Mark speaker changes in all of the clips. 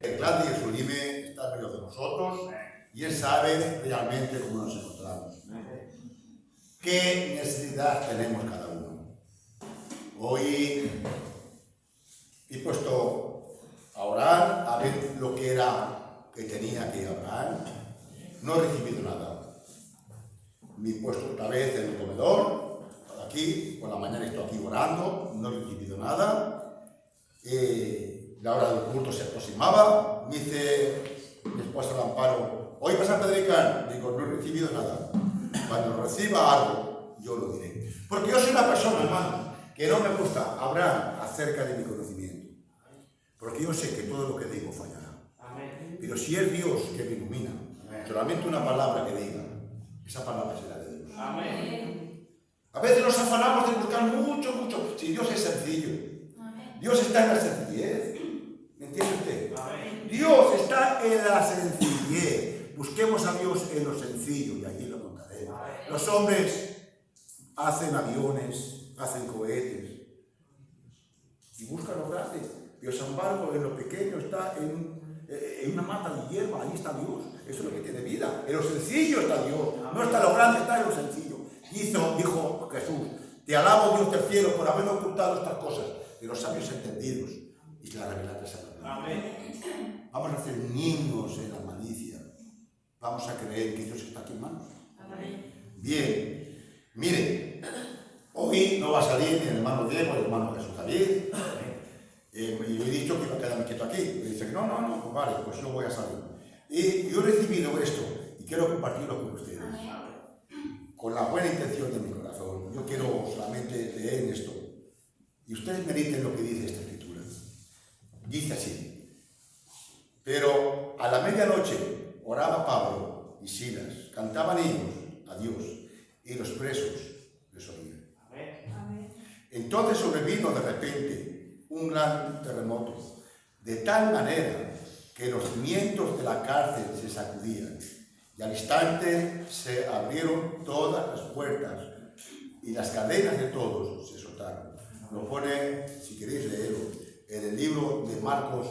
Speaker 1: El clan de Jerusalén está en medio de nosotros y Él sabe realmente cómo nos encontramos. ¿Qué necesidad tenemos cada uno? Hoy he puesto a orar a ver lo que tenía que orar. No he recibido nada. Me he puesto otra vez en el comedor, aquí, por la mañana estoy aquí orando, no he recibido nada. La hora del culto se aproximaba, me dice mi esposa Amparo, ¿hoy vas a predicar? Digo, no he recibido nada. Cuando reciba algo, yo lo diré. Porque yo soy una persona, hermano, que no me gusta hablar acerca de mi conocimiento. Porque yo sé que todo lo que digo fallará. Pero si es Dios que me ilumina, solamente una palabra que diga, esa palabra será de Dios. A veces nos afanamos de buscar mucho. Si Dios es sencillo. Dios está en la sencillez. ¿Me entiende usted? Dios está en la sencillez. Busquemos a Dios en lo sencillo y allí lo encontraremos. Los hombres hacen aviones, hacen cohetes y buscan lo grande. Pero sin embargo, en lo pequeño está en una mata de hierba, ahí está Dios. Eso es lo que tiene vida. En lo sencillo está Dios. No está lo grande, está en lo sencillo. Dijo Jesús, te alabo Dios del cielo por haber ocultado estas cosas de los sabios entendidos y la revelaste a la Amén. Vamos a hacer niños en la malicia. Vamos a creer que Dios está aquí, hermanos. Amén. Bien, mire, hoy no va a salir ni el hermano Diego, el hermano Jesús David. Y yo he dicho que iba a quedarme quieto aquí. Me dice que no, pues vale, pues yo voy a salir. Y yo he recibido esto y quiero compartirlo con ustedes. Con la buena intención de mi corazón. Yo quiero solamente leer esto. Y ustedes mediten lo que dice esta escritura. Dice así. Pero a la medianoche oraba Pablo y Silas, cantaban ellos a Dios y los presos les oían. Entonces sobrevino de repente un gran terremoto, de tal manera que los cimientos de la cárcel se sacudían y al instante se abrieron todas las puertas y las cadenas de todos se soltaron. Lo pone, si queréis leerlo, en el libro de Marcos,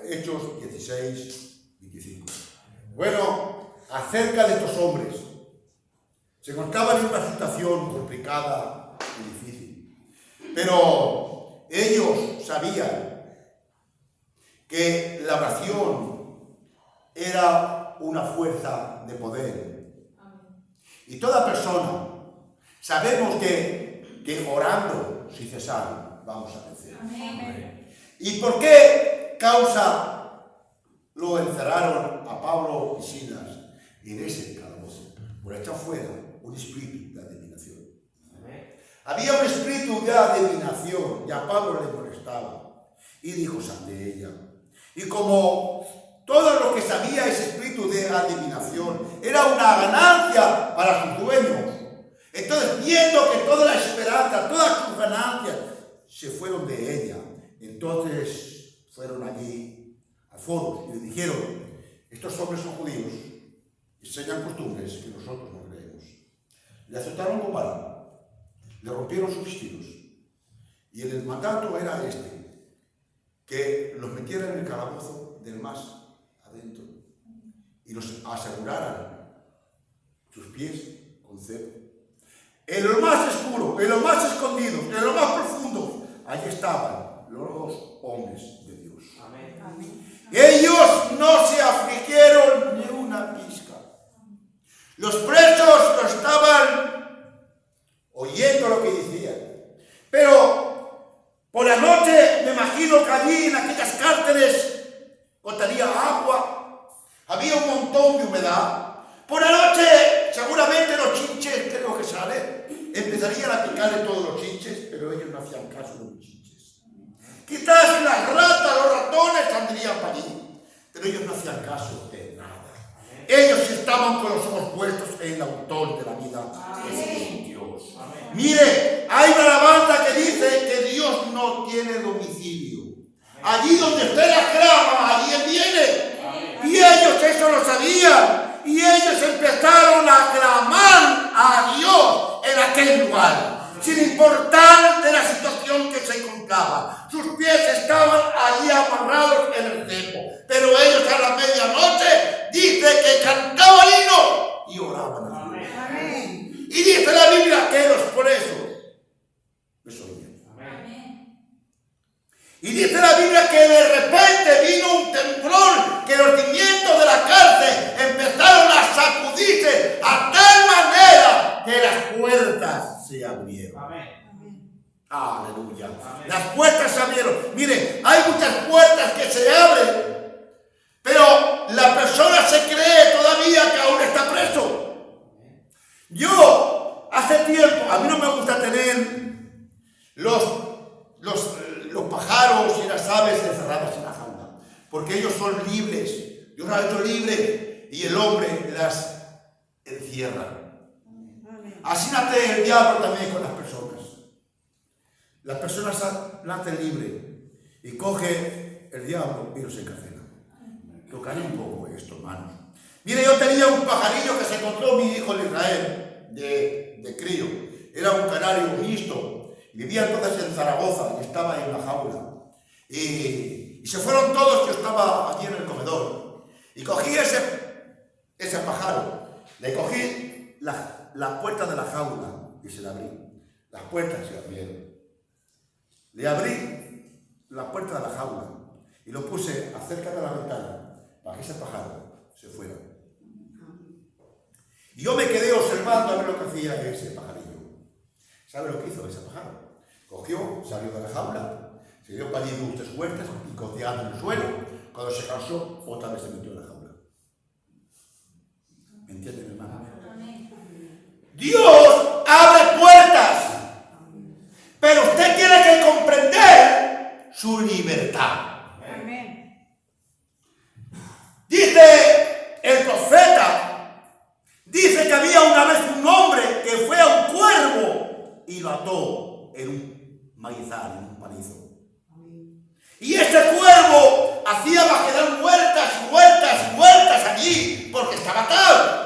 Speaker 1: Hechos 16, 25. Bueno, acerca de estos hombres, se encontraban en una situación complicada y difícil, pero ellos sabían que la oración era una fuerza de poder. Y toda persona, sabemos que orando sin cesar vamos a vencer. Amén. ¿Y por qué causa lo encerraron a Pablo y Silas en ese calabozo? Por echar fuera un espíritu de adivinación. Amén. Había un espíritu de adivinación y a Pablo le molestaba. Y dijo, sal de ella. Y como todo lo que sabía ese espíritu de adivinación era una ganancia para sus dueños, entonces, viendo que toda la esperanza, todas sus ganancias se fueron de ella, entonces fueron allí al foro y le dijeron, estos hombres son judíos, enseñan costumbres que nosotros no creemos. Le azotaron con vara, le rompieron sus vestidos y el mandato era que los metieran en el calabozo del más adentro y los aseguraran sus pies con cebo. En lo más oscuro, en lo más escondido, en lo más profundo, allí estaban los hombres de Dios. Amén. Ellos no se afligieron ni una pizca. Los presos no estaban oyendo lo que decían. Pero por la noche me imagino que allí en aquellas cárceles botaría agua, había un montón de humedad. Por la noche seguramente los chinches, creo que sale, empezarían a picarle todos los chinches, pero ellos no hacían caso de los chinches. Quizás las ratas, los ratones saldrían para allí, pero ellos no hacían caso de nada. Ellos estaban con los ojos puestos en el autor de la vida, que es Dios. Mire, hay una alabanza que dice que Dios no tiene domicilio. Allí donde usted la clama, allí Él viene. Y ellos eso lo sabían. Y ellos empezaron a clamar a Dios en aquel lugar, sin importar de la situación que se encontraba. Sus pies estaban allí amarrados en el cepo, hasta la medianoche, dice que cantaban himnos y oraban a Dios.
Speaker 2: Amén.
Speaker 1: Y dice la Biblia que los presos les oían. Y dice la Biblia que de repente vino un temblor, que los cimientos de la cárcel empezaron a sacudirse a tal manera que las puertas se abrieron. Aleluya. Las puertas se abrieron. Mire, hay muchas puertas que se abren, pero la persona se cree todavía que aún está preso. Yo, hace tiempo, a mí no me gusta tener los pájaros y las aves encerradas en la jaula, porque ellos son libres. Dios las ha hecho libres y el hombre las encierra. Así nace el diablo también con las personas. Las personas nacen libres y coge el diablo y los encarcela. Tocaré un poco esto, hermanos. Mire, yo tenía un pajarillo que se encontró mi hijo en Israel, de crío. Era un canario mixto. Vivía entonces en Zaragoza y estaba en la jaula. Y se fueron todos, yo estaba allí en el comedor. Y cogí ese pájaro. Le cogí la puerta de la jaula y se la abrí. Las puertas se abrieron. Le abrí la puerta de la jaula y lo puse cerca de la ventana para que ese pájaro se fuera. Y yo me quedé observando a ver lo que hacía ese pajarillo. ¿Sabe lo que hizo ese pájaro? Cogió, salió de la jaula, se dio para allí dulces huertas y picoteando en el suelo. Cuando se cansó, otra vez se metió en la jaula. ¿Me entienden, hermano? Dios abre puertas, pero usted tiene que comprender su libertad.
Speaker 2: Amén.
Speaker 1: Dice el profeta, dice que había una vez un hombre que fue a un cuervo y lo ató en un maizal, en un palizo. Y ese cuervo hacía vaquedar vueltas y vueltas y vueltas allí porque estaba atado.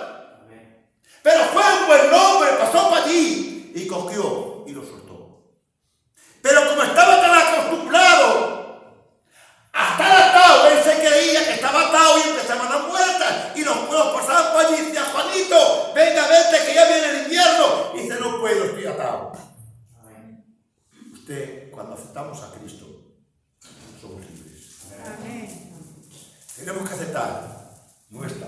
Speaker 1: Pero fue un buen hombre, pasó por allí y cogió y lo soltó. Pero como estaba tan acostumbrado a estar atado, él se creía que estaba atado y empezaba a dar vueltas. Y los pueblos pasaban por allí y decían: Juanito, venga, vente que ya viene el invierno. Y dice: no puedo, estoy atado. Usted, cuando aceptamos a Cristo, somos libres.
Speaker 2: Amén.
Speaker 1: Tenemos que aceptar nuestra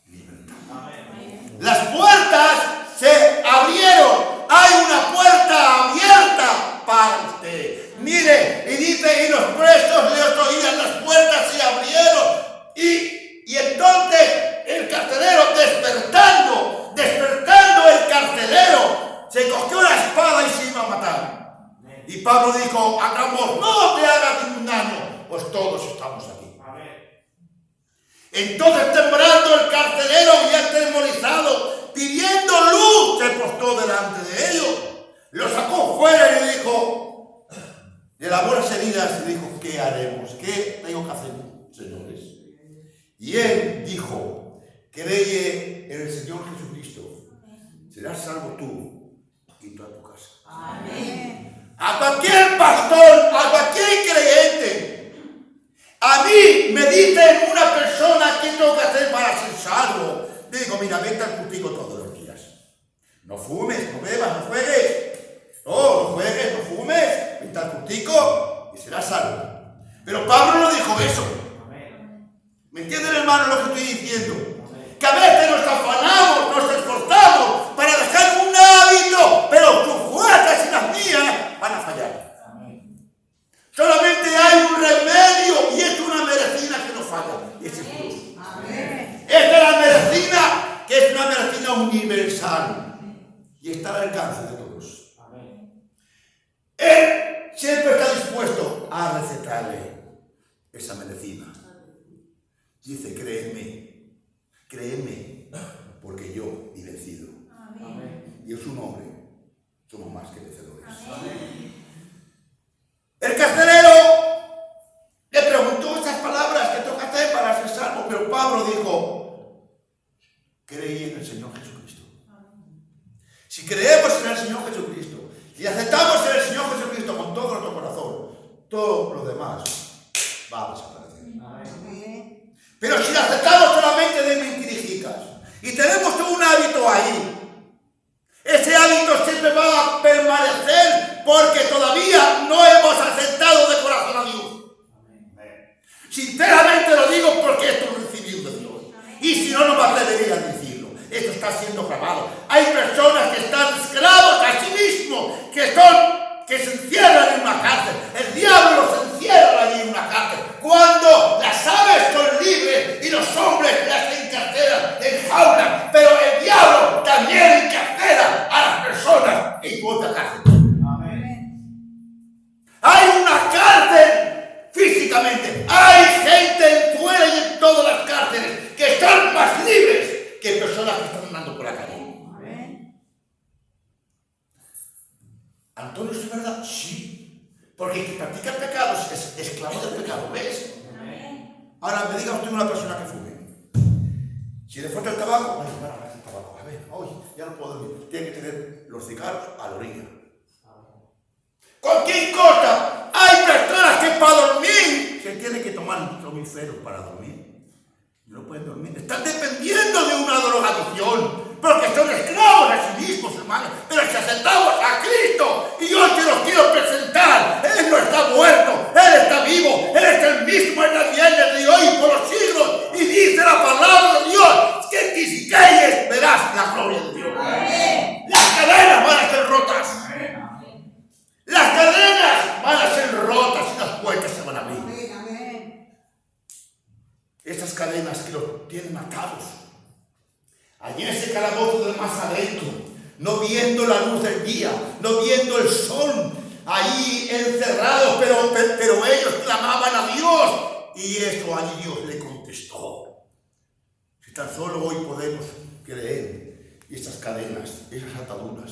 Speaker 1: libertad.
Speaker 2: Amén.
Speaker 1: Las puertas se abrieron. Hay una puerta abierta para usted. Mire, y dice: y los presos les oían, las puertas se abrieron. Y entonces el carcelero, despertando el carcelero, se cogió la espada y se iba a matar. Y Pablo dijo: hagamos, no te hagas ningún daño, pues todos estamos aquí. Entonces, temblando el carcelero y atemorizado, pidiendo luz, se postró delante de ellos, lo sacó fuera y le dijo, le lavó las heridas y dijo: ¿qué haremos? ¿Qué tengo que hacer, señores? Y él dijo: cree en el Señor Jesucristo, serás salvo tú y toda tu casa.
Speaker 2: Amén.
Speaker 1: A cualquier pastor, a cualquier creyente, a mí me dicen una persona: ¿qué tengo que hacer para ser salvo? Digo: mira, vete al cultivo todos los días. No fumes, no bebas, no juegues. No juegues, no fumes. Vete al cultivo y serás salvo. Pero Pablo no dijo eso. ¿Me entienden, hermano, lo que estoy diciendo? Que a veces nos afanamos, nos esforzamos para dejar un hábito, pero tus fuerzas y las mías van a fallar. Solamente hay un remedio y es una medicina que no falla. Y ese es Dios. Esta es la medicina, que es una medicina universal y está al alcance de todos. Él siempre está dispuesto a recetarle esa medicina. Dice: créeme, porque yo he vencido. Y en su nombre somos más que vencedores. El carcelero le preguntó esas palabras: ¿qué tengo que hacer para ser salvo? Pero Pablo dijo: creí en el Señor Jesucristo. Si creemos en el Señor Jesucristo, si aceptamos en el Señor Jesucristo con todo nuestro corazón, todo lo demás va a desaparecer. Pero Y tenemos un hábito ahí. Ese hábito siempre va a permanecer porque todavía no hemos aceptado de corazón a Dios. Sinceramente lo digo porque esto es recibido de Dios. Y si no, no me atrevería a decirlo. Esto está siendo grabado. Hay personas que están esclavos a sí mismos, que se encierran en una cárcel. El diablo los encierra allí en una cárcel. Cuando las aves son libres y los hombres las encarcelan, enjaulan. Pero el diablo también encarcela a las personas en otra cárcel. Hay una cárcel físicamente. Hay gente en fuera y en todas las cárceles que están más libres que personas que están andando por la calle. Antonio, ¿es verdad? Sí. Porque el que practica el pecado es esclavo del pecado, ¿ves? Ahora me diga usted una persona que fume. Si le falta el tabaco, ay, bueno, el tabaco. A ver, hoy ya no puedo dormir. Tiene que tener los cigarros a la orilla. Cualquier cosa. Hay personas que para dormir se tienen que tomar somníferos para dormir. No pueden dormir. Están dependiendo de una drogadicción. Porque son esclavos a sí mismos, hermanos. Pero si aceptamos a Cristo, y yo te los quiero presentar, Él no está muerto, Él está vivo, Él es el mismo en la tierra de hoy y por los siglos. Y dice la palabra de Dios, que si calles verás la gloria de Dios. Amén. Las cadenas van a ser rotas. Amén. Las cadenas van a ser rotas y las puertas se van a abrir. Amén. Estas cadenas que los tienen atados. Allí en ese calabozo del más adentro, no viendo la luz del día, no viendo el sol, ahí encerrados, pero ellos clamaban a Dios, y eso allí Dios le contestó. Si tan solo hoy podemos creer, y estas cadenas, esas ataduras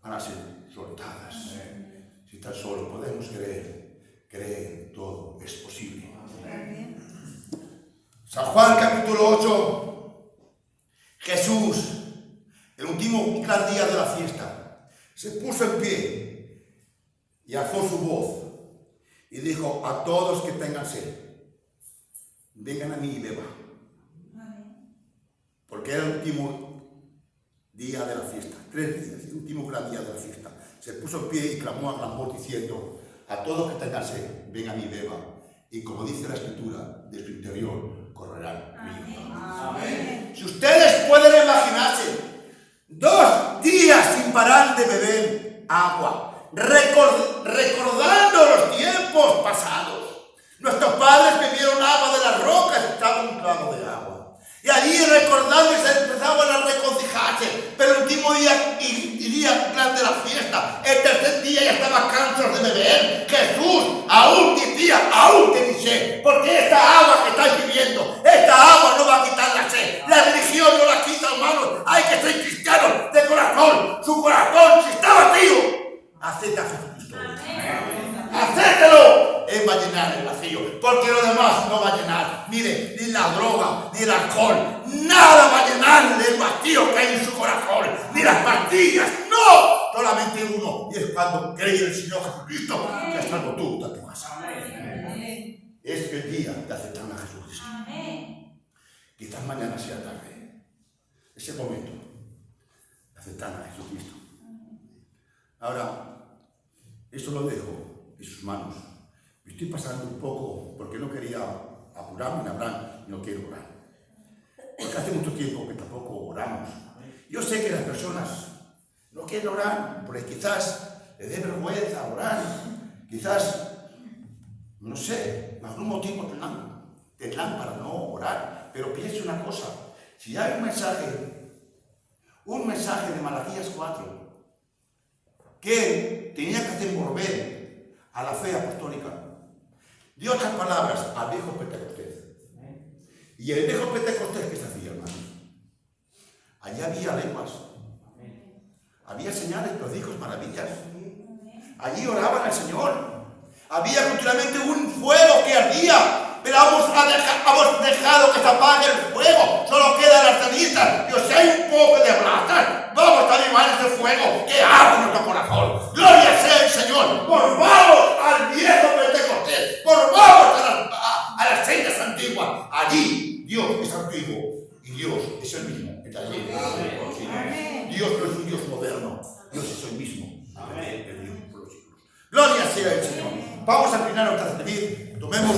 Speaker 1: van a ser soltadas. Si tan solo podemos creer, todo es posible. San Juan capítulo 8. Jesús, el último gran día de la fiesta, se puso en pie y alzó su voz y dijo a todos que tengan sed, vengan a mí y beban. Porque era el último día de la fiesta, 3 días, el último gran día de la fiesta. Se puso en pie y clamó a gran voz diciendo, a todos que tengan sed, vengan a mí y beban. Y como dice la Escritura, de su interior correrán ríos. Amén. Si ustedes pueden imaginarse 2 días sin parar de beber agua, recordando los tiempos pasados. Nuestros padres bebieron agua de las rocas, estaba un clavo de agua. Y allí recordando se empezaban a regocijarse. Pero el último día y día plan de la fiesta, el tercer día ya estaba cansados de beber. Jesús aún decía, aún te dice, porque esta agua que estáis viviendo, esta agua no va a quitar la sed. La religión no la quita, hermanos. Hay que ser cristianos de corazón. Su corazón, si está vacío, acepta a Jesucristo. Acéptelo. Él va a llenar el vacío, porque lo demás no va a llenar. Mire, ni la droga, ni el alcohol, nada va a llenar el vacío que hay en su corazón, ni las pastillas, no, solamente uno, y es cuando cree en el Señor Jesucristo, que es salvo tú de tu casa. Amén. Es el día de aceptar a Jesucristo. Amén. Quizás mañana sea tarde, es el momento de aceptar a Jesucristo. Ahora, esto lo dejo en sus manos. Me estoy pasando un poco porque no quería apurarme en hablar y no quiero orar. Porque hace mucho tiempo que tampoco oramos. Yo sé que las personas no quieren orar porque quizás les dé vergüenza orar. Quizás, no sé, algún motivo tendrán para no orar. Pero piense una cosa. Si hay un mensaje de Malaquías 4 que tenía que hacer volver a la fe apostólica, dio otras palabras al viejo Pentecostés. Y el viejo Pentecostés, ¿qué se hacía, hermano? Allí había lenguas, había señales, prodigios, maravillas. Allí oraban al Señor. Había continuamente un fuego que ardía, pero hemos dejado que se apague el fuego. Solo quedan las cenizas. Yo sé, hay un poco de brasas. Vamos a animar ese fuego que arde en nuestro corazón. Gloria sea el Señor. Volvamos al viejo Pentecostés. Volvamos a las sendas antiguas. Allí Dios es antiguo. Y Dios es el mismo, está allí.
Speaker 2: Amén.
Speaker 1: Dios no es un Dios moderno, Dios es el mismo. El Dios por los siglos. Gloria sea el Señor. Vamos a inclinar nuestra servir, tomemos